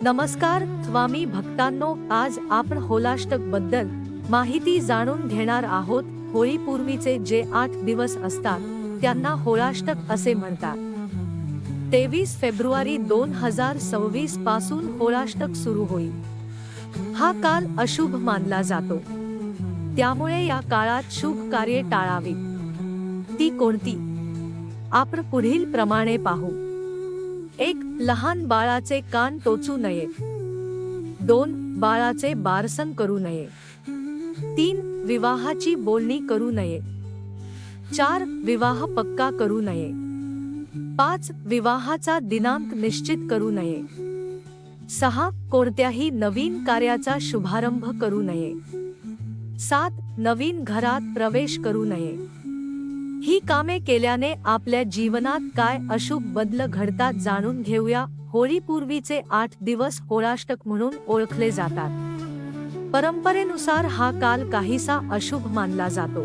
नमस्कार स्वामी भक्तांनो, आज आपण होलाष्टक बद्दल माहिती जाणून घेणार आहोत. होळीपूर्वीचे जे 8 दिवस असतात त्यांना होळाष्टक असे म्हणतात. 23 फेब्रुवारी 2026 पासून होळाष्टक सुरू होईल. हा काल अशुभ मानला जातो, त्यामुळे या काळात शुभ कार्ये टाळावी. ती कोणती आपण पुढील प्रमाणे पाहू. 1. लहान बाळाचे कान टोचू नये. 2. बाळाचे बारसन करू नये. 3. विवाहाची बोलणी करू नये. 4. विवाह पक्का करू नये. 5. विवाहाचा दिनांक निश्चित करू नये. 6. कोणत्याही नवीन कार्याचा शुभारंभ करू नये. 7. नवीन घरात प्रवेश करू नये. ही कामे केल्याने आपल्या जीवनात काय अशुभ बदल घडतात जाणून घेऊया. होळीपूर्वीचे 8 दिवस होळाष्टक म्हणून ओळखले जातात. परंपरेनुसार हा काल काहीसा अशुभ मानला जातो,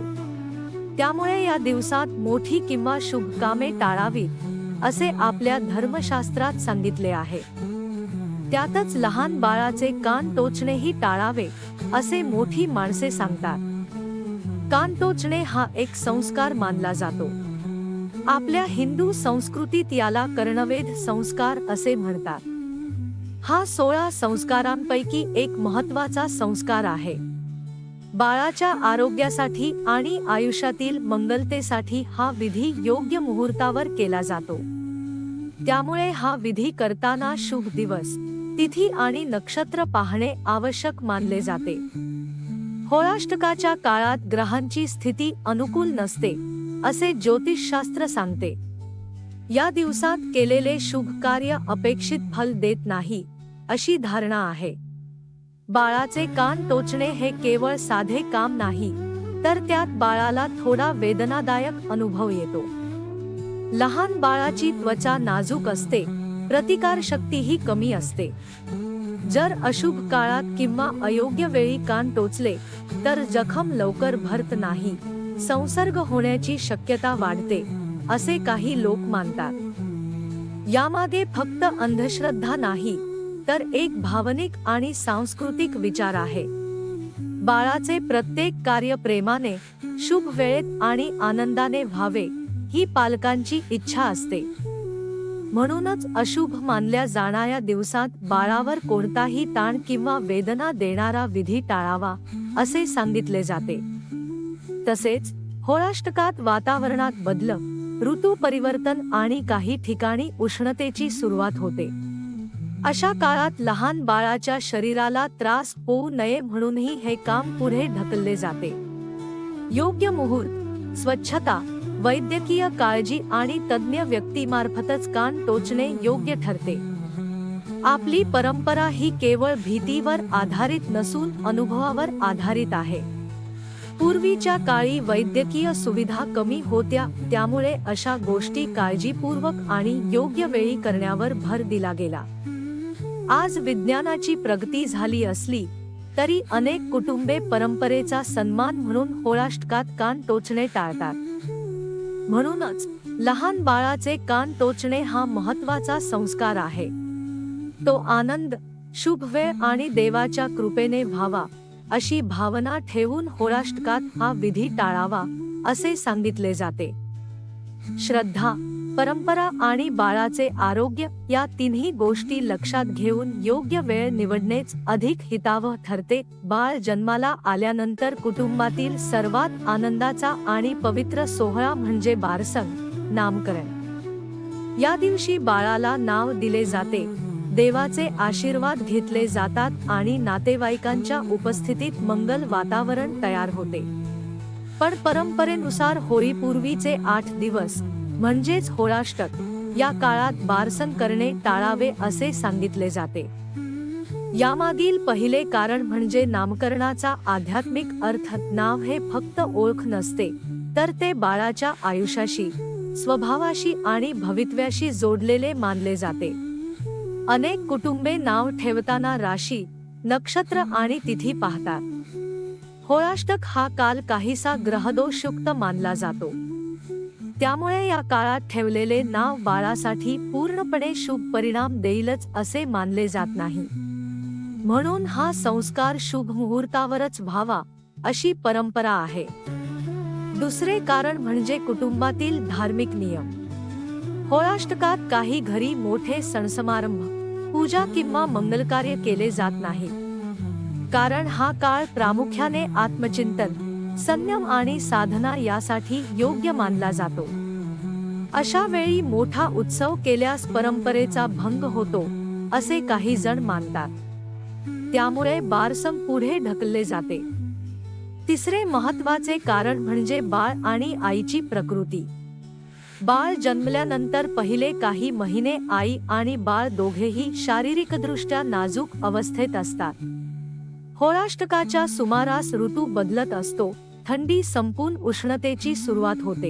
त्यामुळे या दिवसात मोठी किंवा शुभ कामे टाळावीत असे आपल्या धर्मशास्त्रात सांगितले आहे. त्यातच लहान बाळाचे कान टोचणेही टाळावे असे मोठी माणसे सांगतात. कान टोचणे हा एक संस्कार मानला जातो. आपल्या हिंदू संस्कृतीत याला कर्णवेध संस्कार असे म्हणतात. हा 16 संस्कारांपैकी एक महत्त्वाचा संस्कार आहे. बाळाच्या आरोग्यासाठी आणि आयुष्यातील मंगलतेसाठी हा विधी योग्य मुहूर्तावर केला जातो. त्यामुळे हा विधी करताना शुभ दिवस, तिथी आणि नक्षत्र पाहणे आवश्यक मानले जाते. होळाष्टकाच्या काळात ग्रहांची स्थिती अनुकूल नसते असे ज्योतिषशास्त्र सांगते. या दिवसात केलेले शुभ कार्य अपेक्षित फल देत नाही अशी धारणा आहे. बाळाचे कान टोचणे हे केवळ साधे काम नाही, तर त्यात बाळाला थोडा वेदनादायक अनुभव येतो. लहान बाळाची त्वचा नाजूक असते, प्रतिकारशक्तीही कमी असते. जर अशुभ काळात किंवा अयोग्य वेळी कान टोचले तर जखम लवकर भरत नाही, संसर्ग होण्याची शक्यता वाढते असे काही लोक मानतात. यामागे फक्त अंधश्रद्धा नाही, तर एक भावनिक आणि सांस्कृतिक विचार आहे. बाळाचे प्रत्येक कार्य प्रेमाने, शुभ वेळेत आणि आनंदाने व्हावे ही पालकांची इच्छा असते. म्हणूनच अशुभ मानल्या जाणाऱ्या दिवसात बाळावर कोणताही ताण किंवा वेदना देणारा विधी टाळावा असे सांगितले जाते. तसेच होळाष्टकात वातावरणात बदल, ऋतू परिवर्तन आणि काही ठिकाणी उष्णतेची सुरुवात होते. अशा काळात लहान बाळाच्या शरीराला त्रास होऊ नये म्हणूनही हे काम पुढे ढकलले जाते. योग्य मुहूर्त, स्वच्छता, वैद्यकीय काळजी आणि तज्ञ व्यक्तीमार्फतच कान टोचणे योग्य ठरते. आपली परंपरा ही केवळ भीतीवर आधारित नसून अनुभवावर आधारित आहे. पूर्वीच्या काळी वैद्यकीय सुविधा कमी होत्या, त्यामुळे अशा गोष्टी काळजीपूर्वक आणि योग्य वेळी करण्यावर भर दिला गेला. आज विज्ञानाची प्रगती झाली असली तरी अनेक कुटुंबे परंपरेचा सन्मान म्हणून होळाष्टकात कान टोचणे टाळतात. म्हणूनच लहान बाळाचे कान टोचणे हा महत्त्वाचा संस्कार आहे. तो आनंद, शुभ वेळ आणि देवाच्या कृपेने व्हावा अशी भावना ठेवून होळाष्टकात हा विधी टाळावा असे सांगितले जाते. श्रद्धा, परंपरा आणि बाळाचे आरोग्य या तिन्ही गोष्टी लक्षात घेऊन योग्य वेळ निवडणेच अधिक हितावह ठरते. बाळ जन्माला आल्यानंतर कुटुंबातील सर्वात आनंदाचा आणि पवित्र सोहळा म्हणजे बारसन, नामकरण. या दिवशी बाळाला नाव दिले जाते, देवाचे आशीर्वाद घेतले जातात आणि नातेवाईकांच्या उपस्थितीत मंगल वातावरण तयार होते. पण परंपरेनुसार होळीपूर्वीचे 8 दिवस म्हणजेच होळाष्टक या काळात बारसन करणे टाळावे असे सांगितले जाते. यामागील पहिले कारण म्हणजे नामकरणाचा आध्यात्मिक अर्थ. नाव हे फक्त ओळख नसते, तर ते बाळाच्या आयुष्याशी, स्वभावाशी आणि भवितव्याशी जोडलेले मानले जाते. अनेक कुटुंबे नाव ठेवताना राशी, नक्षत्र आणि तिथी पाहतात. होळाष्टक हा काल काहीसा ग्रहदोषयुक्त मानला जातो. त्यामुळे या काळात ठेवलेले नाव बाळासाठी पूर्णपणे शुभ परिणाम देईलच असे मानले जात नाही. म्हणून हा संस्कार शुभ मुहूर्तावरच व्हावा अशी परंपरा आहे. दुसरे कारण म्हणजे कुटुंबातील धार्मिक नियम. होळाष्टकात काही घरी मोठे सणसमारंभ, पूजा किंवा मंगलकार्य केले जात नाही. कारण हा काळ प्रामुख्याने आत्मचिंतन, संयम आणि साधना यासाठी योग्य मानला जातो. अशा वेळी मोठा उत्सव केल्यास परंपरेचा भंग होतो असे काही जण मानतात. त्यामुळे बारसम पुढे ढकलले जाते. तिसरे महत्त्वाचे कारण म्हणजे बाळ आणि आईची प्रकृती. बाळ जन्मल्यानंतर पहिले काही महिने आई आणि बाळ दोघेही शारीरिकदृष्ट्या नाजूक अवस्थेत असतात. होळाष्टकाच्या सुमारास ऋतू बदलत असतो, थंडी संपून उष्णतेची सुरुवात होते.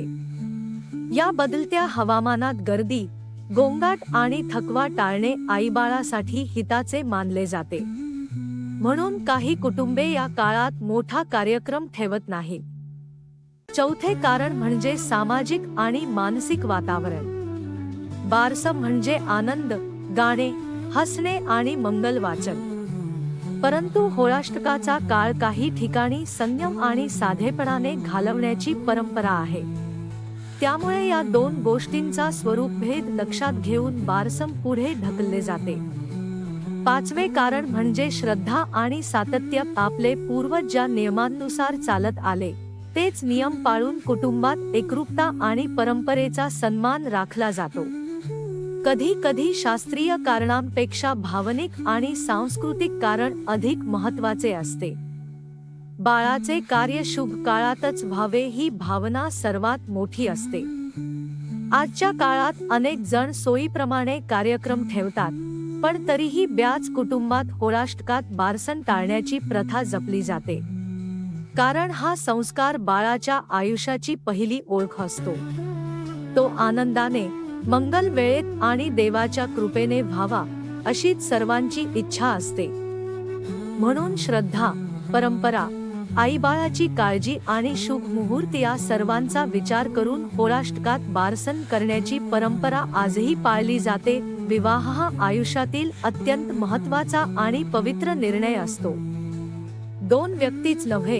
या बदलत्या हवामानात गर्दी, गोंगाट आणि थकवा टाळणे आईबाळासाठी हिताचे मानले जाते. म्हणून काही कुटुंबे या काळात मोठा कार्यक्रम ठेवत नाहीत. चौथे कारण म्हणजे सामाजिक आणि मानसिक वातावरण. बारसम म्हणजे आनंद, गाणे, हसणे आणि मंगल वाचन. परंतु होळाष्टकाचा काळ काही ठिकाणी संयम आणि साधेपणाने घालवण्याची परंपरा आहे. त्यामुळे या दोन गोष्टींचा स्वरूपभेद लक्षात घेऊन बारसम पुढे ढकलले जाते. पाचवे कारण म्हणजे श्रद्धा आणि सातत्य. आपले पूर्वज ज्या नियमांनुसार चालत आले तेच नियम पाळून कुटुंबात एकरूपता आणि परंपरेचा सन्मान राखला जातो. कधी कधी शास्त्रीय कारणांपेक्षा भावनिक आणि सांस्कृतिक कारण अधिक महत्त्वाचे असते. बाळाचे कार्य शुभ काळातच व्हावे ही भावना सर्वात मोठी असते. आजच्या काळात अनेक जण सोयीप्रमाणे कार्यक्रम ठेवतात, पण तरीही बऱ्याच कुटुंबात होळाष्टकात बारसण टाळण्याची प्रथा जपली जाते. कारण हा संस्कार बाळाच्या आयुष्याची पहिली ओळख असतो. तो आनंदाने, मंगल वेळेत आणि देवाच्या कृपेने व्हावा अशीच सर्वांची इच्छा असते. म्हणून श्रद्धा, परंपरा, आईबाळाची काळजी आणि शुभ मुहूर्त या सर्वांचा विचार करून होळाष्टकात बारसण करण्याची परंपरा आजही पाळली जाते. विवाह हा आयुष्यातील अत्यंत महत्त्वाचा आणि पवित्र निर्णय असतो. दोन व्यक्तीच नव्हे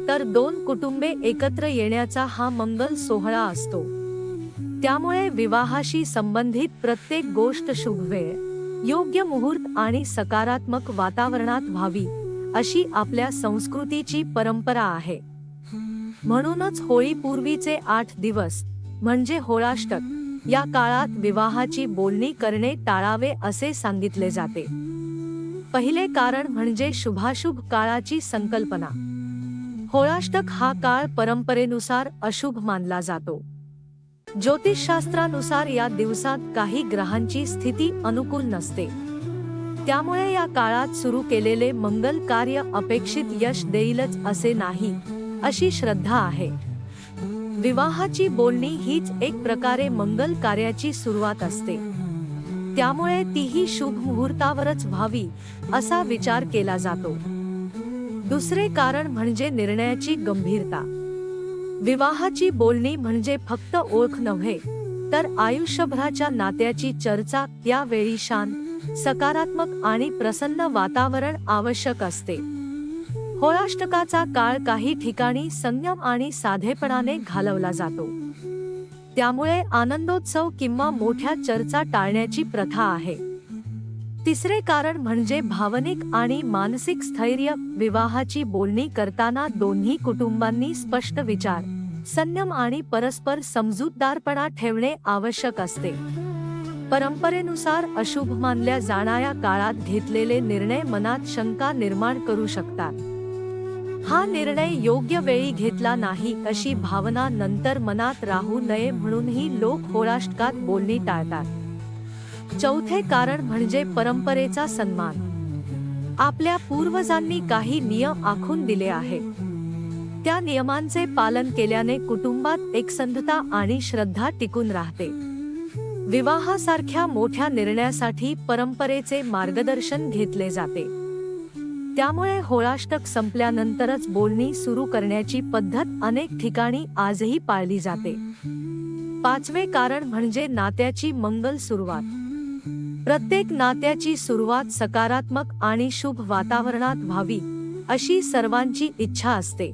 तर दोन कुटुंबे एकत्र येण्याचा हा मंगल सोहळा असतो. त्यामुळे विवाहाशी संबंधित प्रत्येक गोष्ट शुभ वेळ, योग्य मुहूर्त आणि सकारात्मक वातावरणात व्हावी अशी आपल्या संस्कृतीची परंपरा आहे. म्हणूनच होळीपूर्वीचे 8 दिवस म्हणजे होळाष्टक या काळात विवाहाची बोलणी करणे टाळावे असे सांगितले जाते. पहिले कारण म्हणजे शुभाशुभ काळाची संकल्पना. होळाष्टक हा काळ परंपरेनुसार अशुभ मानला जातो. ज्योतिषशास्त्रानुसार या दिवसात काही ग्रहांची स्थिती अनुकूल नसते. त्यामुळे या काळात सुरू केलेले मंगल कार्य अपेक्षित यश देईलच असे नाही अशी श्रद्धा आहे. विवाहाची बोलणी हीच एक प्रकारे मंगल कार्याची सुरुवात असते. त्यामुळे तीही शुभ मुहूर्तावरच व्हावी असा विचार केला जातो. दुसरे कारण म्हणजे निर्णयाची गंभीरता. विवाहाची बोलणी म्हणजे फक्त ओळख नव्हे तर आयुष्यभराच्या नात्याची चर्चा. यावेळी शांत, सकारात्मक आणि प्रसन्न वातावरण आवश्यक असते. होळाष्टकाचा काळ काही ठिकाणी संयम आणि साधेपणाने घालवला जातो. त्यामुळे आनंदोत्सव किंवा मोठ्या चर्चा टाळण्याची प्रथा आहे. तिसरे कारण म्हणजे भावनिक आणि मानसिक स्थैर्य. विवाहाची बोलणी करताना दोन्ही कुटुंबांनी स्पष्ट विचार, संयम आणि परस्पर समजूतदारपणा ठेवणे आवश्यक असते. परंपरेनुसार अशुभ मानल्या जाणाऱ्या काळात घेतलेले निर्णय मनात शंका निर्माण करू शकतात. हा निर्णय योग्य वेळी घेतला नाही अशी भावना नंतर मनात राहू नये म्हणूनही लोक होळाष्टकात बोलणी टाळतात. चौथे कारण म्हणजे परंपरेचा सन्मान. आपल्या पूर्वजांनी काही नियम आखून दिले आहेत. त्या नियमांचे पालन केल्याने कुटुंबात एकसंधता आणि श्रद्धा टिकून राहते. विवाहासारख्या मोठ्या निर्णयासाठी परंपरेचे मार्गदर्शन घेतले जाते. त्यामुळे होळाष्टक संपल्यानंतरच बोलणी सुरू करण्याची पद्धत अनेक ठिकाणी आजही पाळली जाते. पाचवे कारण म्हणजे नात्याची मंगल सुरुवात. प्रत्येक नात्याची सुरुवात सकारात्मक आणि शुभ वातावरणात व्हावी अशी सर्वांची इच्छा असते.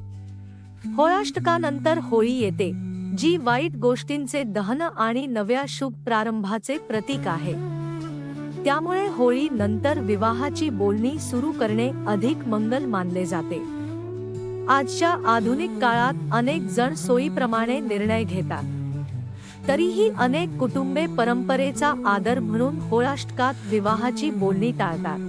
होळाष्टकानंतर होळी येते, जी वाईट गोष्टींचे दहन आणि नव्या शुभ प्रारंभाचे प्रतीक आहे. त्यामुळे होळी नंतर विवाहाची बोलणी सुरू करणे अधिक मंगल मानले जाते. आजच्या आधुनिक काळात अनेक जण सोयीप्रमाणे निर्णय घेतात. तरीही अनेक कुटुंबे परंपरेचा आदर म्हणून होळाष्टकात विवाहाची बोलणी टाळतात.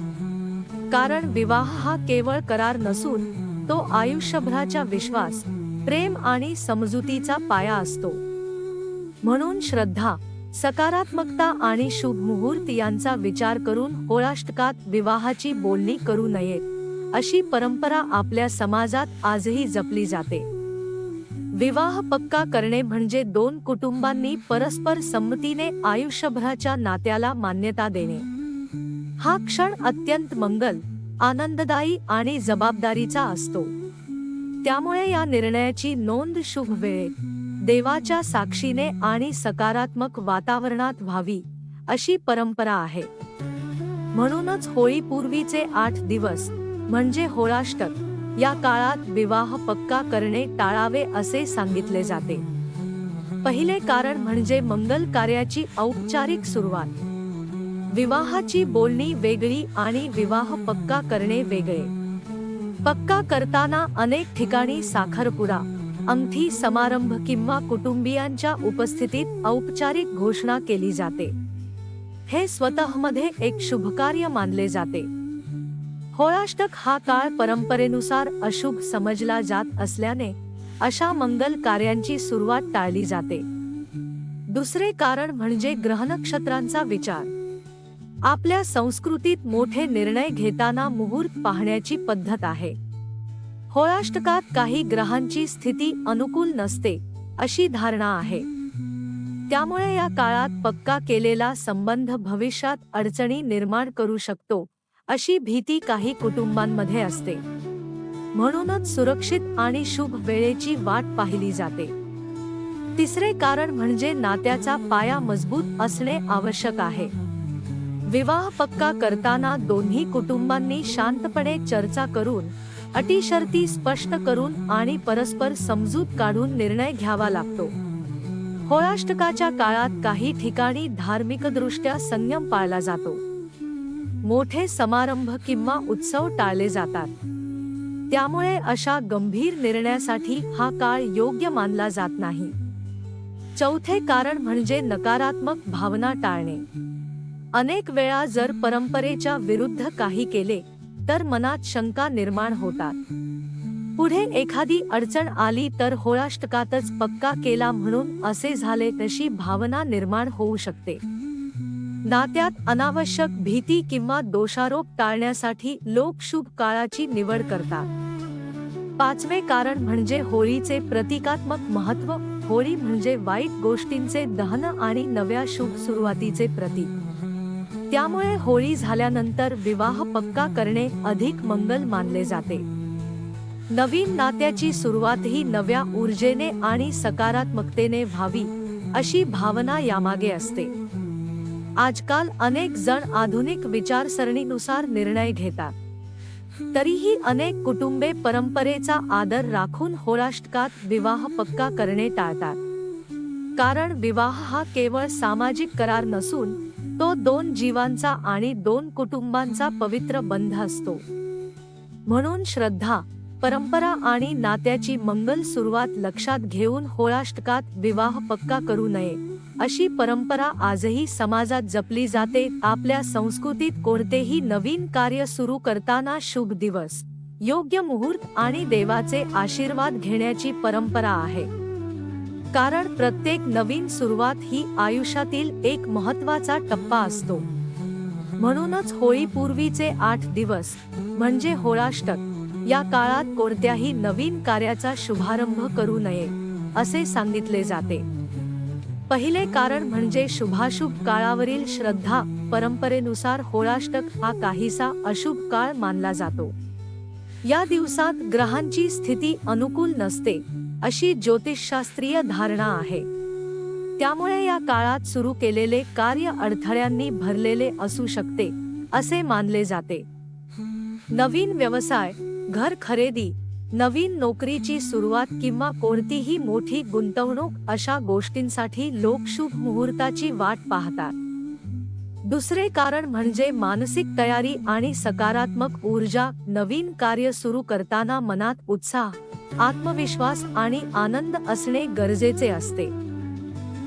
कारण विवाह हा केवळ करार नसून तो आयुष्यभराचा विश्वास, प्रेम आणि समजुतीचा पाया असतो. म्हणून श्रद्धा, सकारात्मकता आणि शुभ मुहूर्त यांचा विचार करून होळाष्टकात विवाहाची बोलणी करू नये अशी परंपरा आपल्या समाजात आजही जपली जाते. विवाह पक्का करणे म्हणजे दोन कुटुंबांनी परस्पर संमतीने आयुष्यभराच्या नात्याला मान्यता देणे. हा क्षण अत्यंत मंगल, आनंददायी आणि जबाबदारीचा असतो. त्यामुळे या निर्णयाची नोंद शुभ वेळेत, देवाच्या साक्षीने आणि सकारात्मक वातावरणात व्हावी अशी परंपरा आहे. म्हणूनच होळीपूर्वीचे 8 दिवस म्हणजे होळाष्टक या काळात विवाह पक्का करणे टाळावे असे सांगितले जाते. पहिले कारण म्हणजे मंगल कार्याची औपचारिक सुरुवात. विवाहाची बोलणी वेगळी आणि विवाह पक्का करणे वेगळे. पक्का करताना अनेक ठिकाणी साखरपुडा, अंगठी समारंभ किंवा कुटुंबियांच्या उपस्थितीत औपचारिक घोषणा केली जाते. हे स्वतःमध्ये एक शुभकार्य मानले जाते. होळाष्टक हा काळ परंपरेनुसार अशुभ समजला जात असल्याने अशा मंगल कार्यांची सुरुवात टाळली जाते. दुसरे कारण म्हणजे ग्रह नक्षत्रांचा विचार. आपल्या संस्कृतीत मोठे निर्णय घेताना मुहूर्त पाहण्याची पद्धत आहे. होळाष्टकात काही ग्रहांची स्थिती अनुकूल नसते अशी धारणा आहे. त्यामुळे या काळात पक्का केलेला संबंध भविष्यात अडचणी निर्माण करू शकतो अशी भीती काही कुटुंबांमध्ये असते. म्हणूनच सुरक्षित आणि शुभ वेळेची वाट पाहिली जाते. तिसरे कारण म्हणजे नात्याचा पाया मजबूत असणे आवश्यक आहे. विवाह पक्का करताना दोन्ही कुटुंबांनी शांतपणे चर्चा करून, अटी शर्ती स्पष्ट करून आणि परस्पर समजूत काढून निर्णय घ्यावा लागतो. होळाष्टकाच्या काळात काही ठिकाणी धार्मिकदृष्ट्या संयम पाळला जातो. मोठे समारंभ किंवा उत्सव टाळले जातात. त्यामुळे अशा गंभीर निर्णयासाठी हा काळ योग्य मानला जात नाही. चौथे कारण म्हणजे नकारात्मक भावना टाळणे. अनेक वेळा जर परंपरेच्या विरुद्ध काही केले तर मनात शंका निर्माण होतात. पुढे एखादी अडचण आली तर होळाष्टकातच पक्का केला म्हणून असे झाले तशी भावना निर्माण होऊ शकते. नात्यात अनावश्यक भीती किंवा दोषारोप टाळण्यासाठी लोक शुभ काळाची निवड करतात. पाचवे कारण म्हणजे होळीचे प्रतिकात्मक महत्त्व. होळी म्हणजे वाईट गोष्टींचे दहन आणि नव्या शुभ सुरुवातीचे प्रतीक. त्यामुळे होळी झाल्यानंतर विवाह पक्का करणे अधिक मंगल मानले जाते. नवीन नात्याची सुरुवात ही नव्या ऊर्जेने आणि सकारात्मकतेने व्हावी अशी भावना यामागे असते. आजकाल अनेक जण आधुनिक विचारसरणीनुसार निर्णय घेतात. तरीही अनेक कुटुंबे परंपरेचा आदर राखून होळाष्टकात विवाह पक्का करणे टाळतात. कारण विवाह हा केवळ सामाजिक करार नसून तो दोन जीवांचा आणि दोन कुटुंबांचा पवित्र बंध असतो. म्हणून श्रद्धा, परंपरा आणि नात्याची मंगल सुरुवात लक्षात घेऊन होळाष्टकात विवाह पक्का करू नये अशी परंपरा आजही समाजात जपली जाते. आपल्या संस्कृतीत कोणतेही नवीन कार्य सुरू करताना शुभ दिवस, योग्य मुहूर्त आणि देवाचे आशीर्वाद घेण्याची परंपरा आहे. कारण प्रत्येक नवीन सुरुवात ही आयुष्यातील एक महत्त्वाचा टप्पा असतो. म्हणूनच होळीपूर्वीचे 8 दिवस म्हणजे होळाष्टक या काळात कोणत्याही नवीन कार्याचा शुभारंभ करू नये असे सांगितले जाते. पहिले कारण म्हणजे शुभाशुभ काळावरील श्रद्धा. परंपरेनुसार होळाष्टक हा काहीसा अशुभ काळ मानला जातो. या दिवसात ग्रहांची स्थिती अनुकूल नसते अशी ज्योतिषशास्त्रीय धारणा आहे. त्यामुळे या काळात सुरू केलेले कार्य अडथळ्यांनी भरलेले असू शकते असे मानले जाते. नवीन व्यवसाय, घर खरेदी, नवीन नोकरीची सुरुवात किंवा कोणतीही मोठी गुंतवणूक अशा गोष्टींसाठी लोक शुभ मुहूर्ताची वाट पाहतात. दुसरे कारण म्हणजे मानसिक तयारी आणि सकारात्मक ऊर्जा. नवीन कार्य सुरू करताना मनात उत्साह, आत्मविश्वास आणि आनंद असणे गरजेचे असते.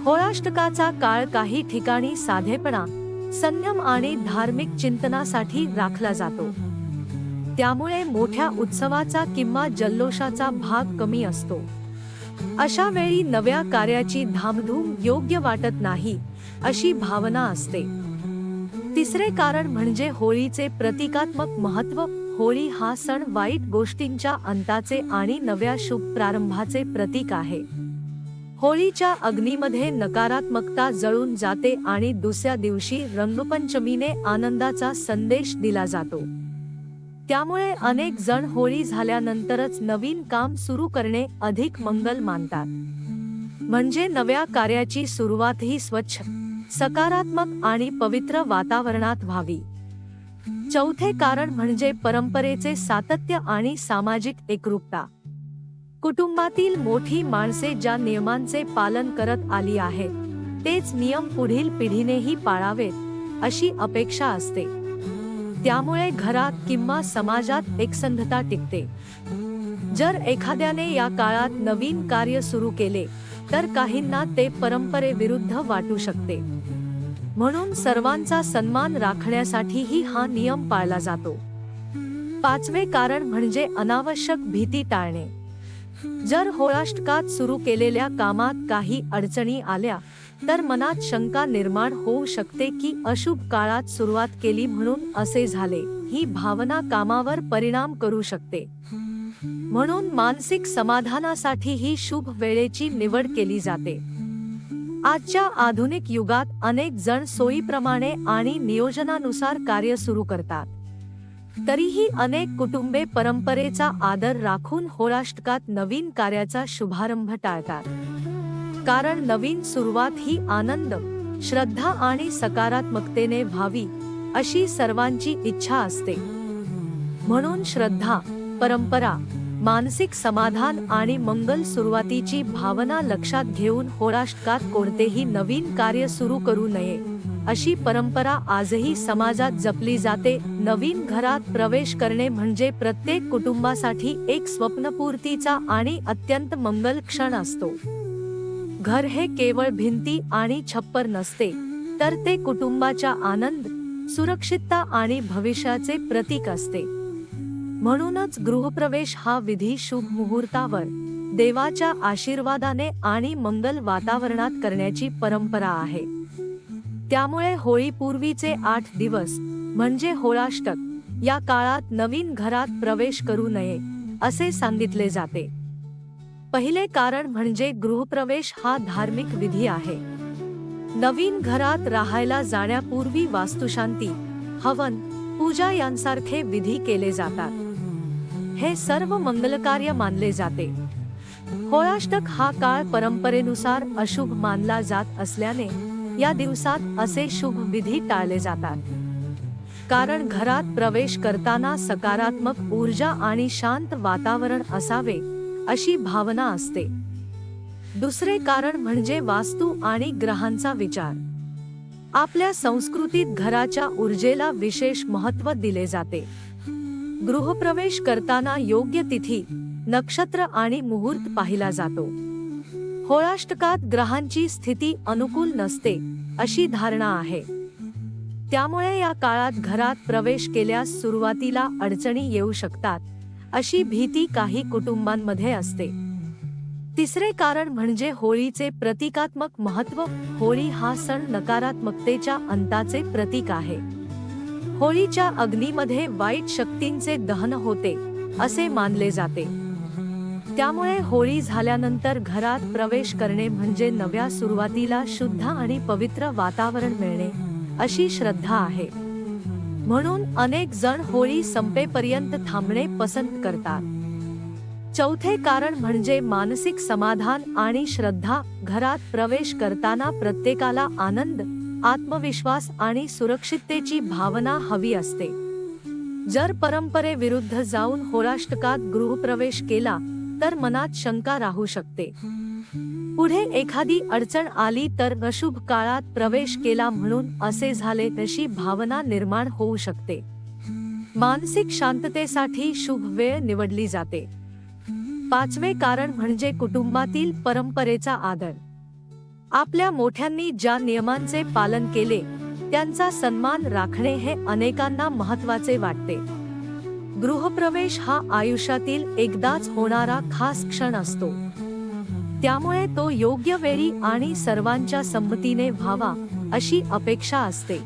होळाष्टकाचा काळ काही ठिकाणी साधेपणा, संयम आणि धार्मिक चिंतनासाठी राखला जातो. त्यामुळे मोठ्या उत्सवाचा किंवा जल्लोषाचा भाग कमी असतो. अशा वेळी नव्या कार्याची धामधूम योग्य वाटत नाही अशी भावना असते. तिसरे कारण म्हणजे होळीचे प्रतिकात्मक महत्त्व. होळी हा सण वाईट गोष्टींच्या अंताचे आणि नव्या शुभ प्रारंभाचे प्रतीक आहे. होळीच्या अग्नीमध्ये नकारात्मकता जळून जाते आणि दुसऱ्या दिवशी रंगपंचमीने आनंदाचा संदेश दिला जातो. त्यामुळे अनेक जण होळी झाल्यानंतरच नवीन काम सुरू करणे अधिक मंगल मानतात. म्हणजे नव्या कार्याची सुरुवात ही स्वच्छ, सकारात्मक आणि पवित्र वातावरणात व्हावी. चौथे कारण म्हणजे परंपरेचे सातत्य आणि सामाजिक एकरूपता. कुटुंबातील मोठी माणसे ज्या नियमांचे पालन करत आली आहेत तेच नियम पुढील पिढीनेही पाळावेत अशी अपेक्षा असते. त्यामुळे घरात किंवा समाजात एकसंधता टिकते. जर एखाद्याने या काळात नवीन कार्य सुरू केले तर काहींना ते परंपरेविरुद्ध वाटू शकते. म्हणून सर्वांचा सन्मान राखण्यासाठीही हा नियम पाळला जातो. पाचवे कारण म्हणजे अनावश्यक भीती टाळणे. जर होळाष्टकात सुरू केलेल्या कामात काही अडचणी आल्या तर मनात शंका निर्माण होऊ शकते की अशुभ काळात सुरुवात केली म्हणून असे झाले. ही भावना कामावर परिणाम करू शकते. म्हणून मानसिक समाधानासाठी ही शुभ वेळेची निवड केली जाते. आजच्या आधुनिक युगात अनेक जण सोयीप्रमाणे आणि नियोजनानुसार कार्य सुरू करतात. तरीही अनेक कुटुंबे परंपरेचा आदर राखून होळाष्टकात नवीन कार्याचा शुभारंभ टाळतात. कारण नवीन सुरुवात ही आनंद, श्रद्धा आणि सकारात्मकतेने व्हावी अशी सर्वांची इच्छा असते. म्हणून श्रद्धा, परंपरा, मानसिक समाधान आणि मंगल सुरुवातीची भावना लक्षात घेऊन होळाष्टकात कोणतेही नवीन कार्य सुरू करू नये अशी परंपरा आजही समाजात जपली जाते. नवीन घरात प्रवेश करणे म्हणजे प्रत्येक कुटुंबासाठी एक स्वप्नपूर्तीचा आणि अत्यंत मंगल क्षण असतो. घर हे केवळ भिंती आणि छप्पर नसते, तर ते कुटुंबाच्या आनंद, सुरक्षितता आणि भविष्याचे प्रतीक असते. म्हणूनच गृहप्रवेश हा विधी शुभ मुहूर्तावर, देवाच्या आशीर्वादाने आणि मंगल वातावरणात करण्याची परंपरा आहे. त्यामुळे होळीपूर्वीचे 8 दिवस म्हणजे होळाष्टक या काळात नवीन घरात प्रवेश करू नये असे सांगितले जाते. पहिले कारण म्हणजे गृहप्रवेश हा धार्मिक विधी आहे. नवीन घरात राहायला जाण्यापूर्वी वास्तुशांती, हवन, पूजा यांसारखे विधी केले जातात. हे सर्व मंगलकार्य मानले जाते. होळाष्टक हा काळ परंपरेनुसार अशुभ मानला जात असल्याने या दिवसात असे शुभ विधी टाळले जातात. कारण घरात प्रवेश करताना सकारात्मक ऊर्जा आणि शांत वातावरण असावे अशी भावना असते. दुसरे कारण म्हणजे वास्तू आणि ग्रहांचा विचार. आपल्या संस्कृतीत घराच्या ऊर्जेला विशेष महत्त्व दिले जाते. गृहप्रवेश करताना योग्य तिथी, नक्षत्र आणि मुहूर्त पाहिला जातो. होळाष्टकात ग्रहांची स्थिती अनुकूल नसते अशी धारणा आहे. त्यामुळे या काळात घरात प्रवेश केल्यास सुरुवातीला अडचणी येऊ शकतात अशी भीती काही कुटुंबांमध्ये असते. तिसरे कारण म्हणजे होळीचे प्रतिकात्मक महत्त्व. होळी हा सण नकारात्मकतेच्या अंताचे प्रतीक आहे. होळीच्या अग्नीमध्ये वाईट शक्तींचे दहन होते असे मानले जाते. त्यामुळे होळी झाल्यानंतर घरात प्रवेश करणे म्हणजे नव्या सुरुवातीला शुद्ध आणि पवित्र वातावरण मिळणे अशी श्रद्धा आहे. म्हणून अनेक जण होळी संपेपर्यंत थांबणे पसंत करतात. चौथे कारण म्हणजे मानसिक समाधान आणि श्रद्धा. घरात प्रवेश करताना प्रत्येकाला आनंद, आत्मविश्वास आणि सुरक्षिततेची भावना हवी असते. जर परंपरेविरुद्ध जाऊन होळाष्टकात गृहप्रवेश केला तर मनात शंका राहू शकते. पुढे एखादी अडचण आली तर अशुभ काळात प्रवेश केला म्हणून असे झाले अशी भावना निर्माण होऊ शकते. मानसिक शांततेसाठी शुभ वेळ निवडली जाते. पाचवे कारण म्हणजे कुटुंबातील परंपरेचा आदर. आपल्या मोठ्यांनी ज्या नियमांचे पालन केले त्यांचा सन्मान राखणे हे अनेकांना महत्त्वाचे वाटते. गृहप्रवेश हा आयुष्यातील एकदाच होणारा खास क्षण असतो, त्यामुळे तो योग्य वेळी आणि सर्वांच्या संमतीने व्हावा अशी अपेक्षा असते.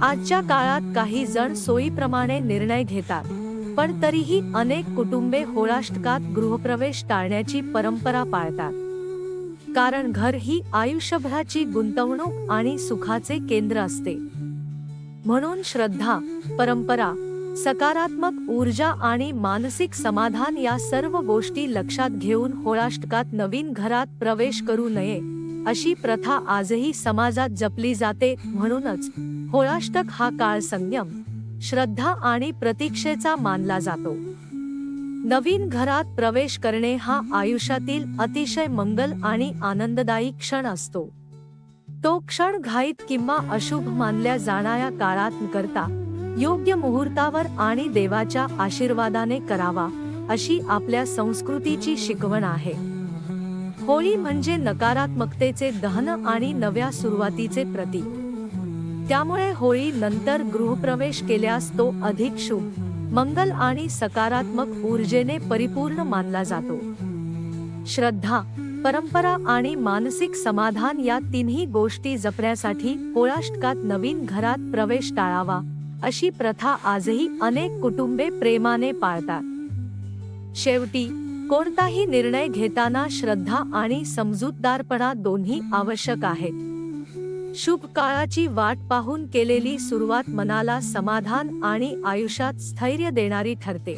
आजच्या काळात काही जण सोयीप्रमाणे निर्णय घेतात, पण तरीही अनेक कुटुंबे होळाष्टकात गृहप्रवेश टाळण्याची परंपरा पाळतात. कारण घर ही आयुष्यभराची गुंतवणूक आणि सुखाचे केंद्र असते. म्हणून श्रद्धा, परंपरा, सकारात्मक ऊर्जा आणि मानसिक समाधान या सर्व गोष्टी लक्षात घेऊन होळाष्टकात नवीन घरात प्रवेश करू नये अशी प्रथा आजही समाजात जपली जाते. म्हणूनच होळाष्टक हा काळ संयम, श्रद्धा आणि प्रतीक्षेचा मानला जातो. नवीन घरात प्रवेश करणे हा आयुष्यातील अतिशय मंगल आणि आनंददायी क्षण असतो. तो क्षण घाईत किंवा अशुभ मानल्या जाणाऱ्या काळात न करता योग्य मुहूर्तावर आणि देवाच्या आशीर्वादाने करावा अशी आपल्या संस्कृतीची शिकवण आहे. होळी म्हणजे नकारात्मकतेचे दहन आणि नव्या सुरुवातीचे प्रतीक. त्यामुळे होळी नंतर गृहप्रवेश केल्यास तो अधिक शुभ, मंगल आणि सकारात्मक ऊर्जेने परिपूर्ण मानला जातो. श्रद्धा, परंपरा आणि मानसिक समाधान या तिन्ही गोष्टी जपण्यासाठी होळाष्टकात नवीन घरात प्रवेश टाळावा अशी प्रथा आजही अनेक कुटुंबे प्रेमाने पाळतात. शेवटी कोणताही निर्णय घेताना श्रद्धा आणि समजूतदारपणा दोन्ही आवश्यक आहेत. शुभ काळाची वाट पाहून केलेली सुरुवात मनाला समाधान आणि आयुष्यात स्थैर्य देणारी ठरते.